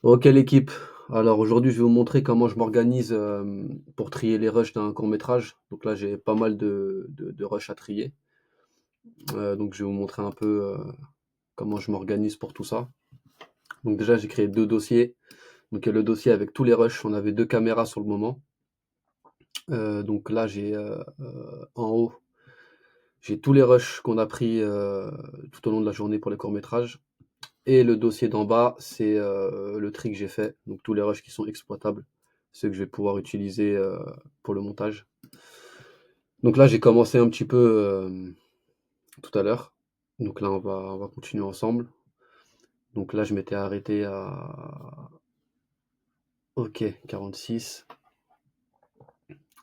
OK l'équipe, alors aujourd'hui je vais vous montrer comment je m'organise, pour trier les rushs d'un court métrage. Donc là j'ai pas mal de rushs à trier, donc je vais vous montrer un peu, comment je m'organise pour tout ça. Donc déjà j'ai créé 2 dossiers, donc il y a le dossier avec tous les rushs, on avait 2 caméras sur le moment. Donc là j'ai, en haut, j'ai tous les rushs qu'on a pris, tout au long de la journée pour les courts métrages et le dossier d'en bas, c'est, le tri que j'ai fait, donc tous les rushs qui sont exploitables, ceux que je vais pouvoir utiliser, pour le montage. Donc là, j'ai commencé un petit peu, tout à l'heure, donc là on va continuer ensemble. Donc là, je m'étais arrêté à OK, 46.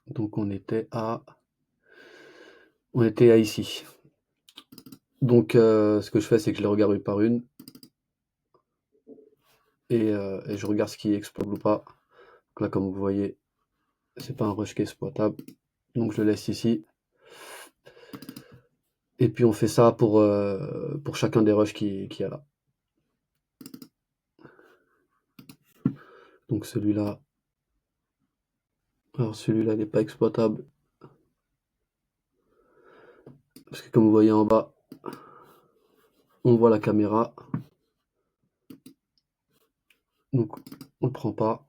Donc on était à ici. Donc ce que je fais, c'est que je les regarde une par une et je regarde ce qui est exploitable ou pas. Donc là, comme vous voyez, c'est pas un rush qui est exploitable, donc je le laisse ici. Et puis on fait ça pour chacun des rushs qui y a là. Donc celui-là, alors celui-là n'est pas exploitable parce que comme vous voyez en bas, on voit la caméra, donc on le prend pas.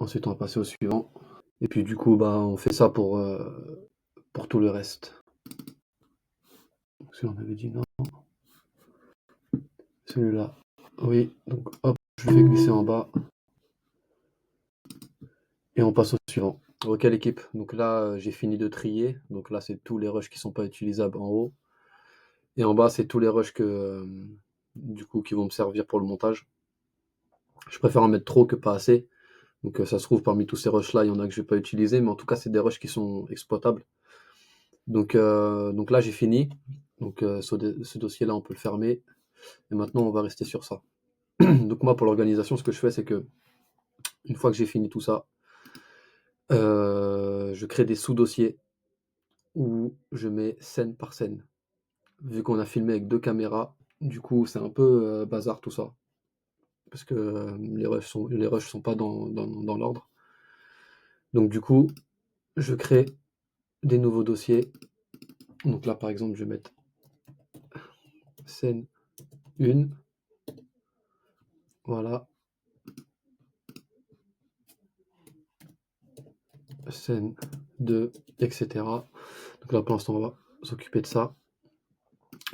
Ensuite on va passer au suivant. Et puis du coup bah on fait ça pour tout le reste. Donc si on avait dit non, celui-là, oui, donc hop, je le fais glisser en bas et on passe au suivant. Ok l'équipe, donc là j'ai fini de trier, donc là c'est tous les rushs qui sont pas utilisables en haut. Et en bas c'est tous les rushs du coup qui vont me servir pour le montage. Je préfère en mettre trop que pas assez. Donc ça se trouve parmi tous ces rushs là, il y en a que je vais pas utiliser, mais en tout cas c'est des rushs qui sont exploitables. Donc là j'ai fini. Donc ce dossier là on peut le fermer. Et maintenant on va rester sur ça. Donc moi pour l'organisation, ce que je fais c'est que une fois que j'ai fini tout ça, je crée des sous-dossiers où je mets scène par scène. Vu qu'on a filmé avec 2 caméras, du coup c'est un peu, bazar tout ça. Parce que, les rushs sont pas dans l'ordre. Donc du coup, je crée des nouveaux dossiers. Donc là par exemple je vais mettre scène 1, voilà, scène 2, etc. Donc là pour l'instant on va s'occuper de ça.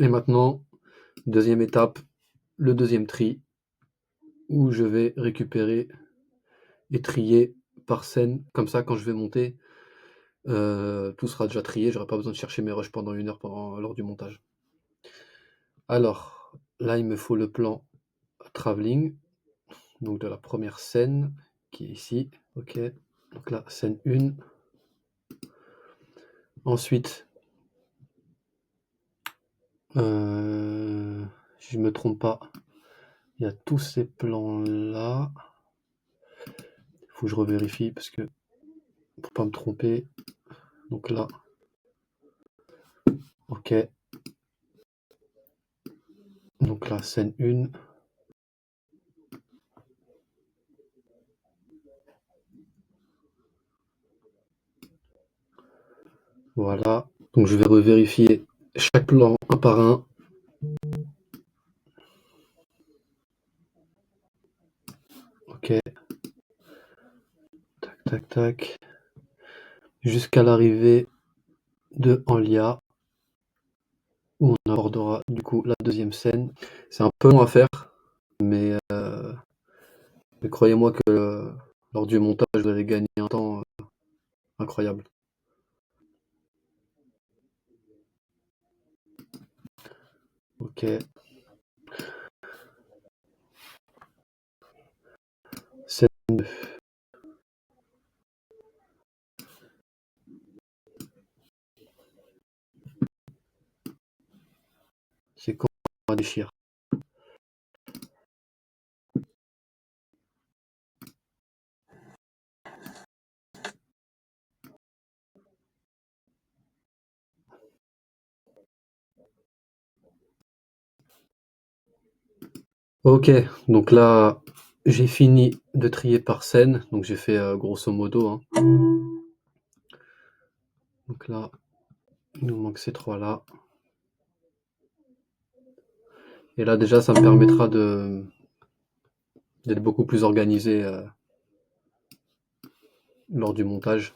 Et maintenant, deuxième étape, le deuxième tri, où je vais récupérer et trier par scène. Comme ça quand je vais monter, tout sera déjà trié, j'aurai pas besoin de chercher mes rushs pendant 1 heure lors du montage. Alors, là il me faut le plan travelling, donc de la première scène qui est ici, ok. Donc là, scène 1. Ensuite, si je me trompe pas, il y a tous ces plans-là. Il faut que je revérifie parce que pour pas me tromper. Donc là, ok. Donc là, scène 1. Voilà. Donc je vais revérifier chaque plan un par un. Ok. Tac, tac, tac. Jusqu'à l'arrivée de Enlia, où on abordera du coup la deuxième scène. C'est un peu long à faire, mais, mais croyez-moi que lors du montage, vous allez gagner un temps incroyable. Ok. Scène 2. C'est quand on va déchirer. OK, donc là, j'ai fini de trier par scène, donc j'ai fait, grosso modo, hein. Donc là, il nous manque ces 3 là et là déjà ça me permettra d'être beaucoup plus organisé, lors du montage.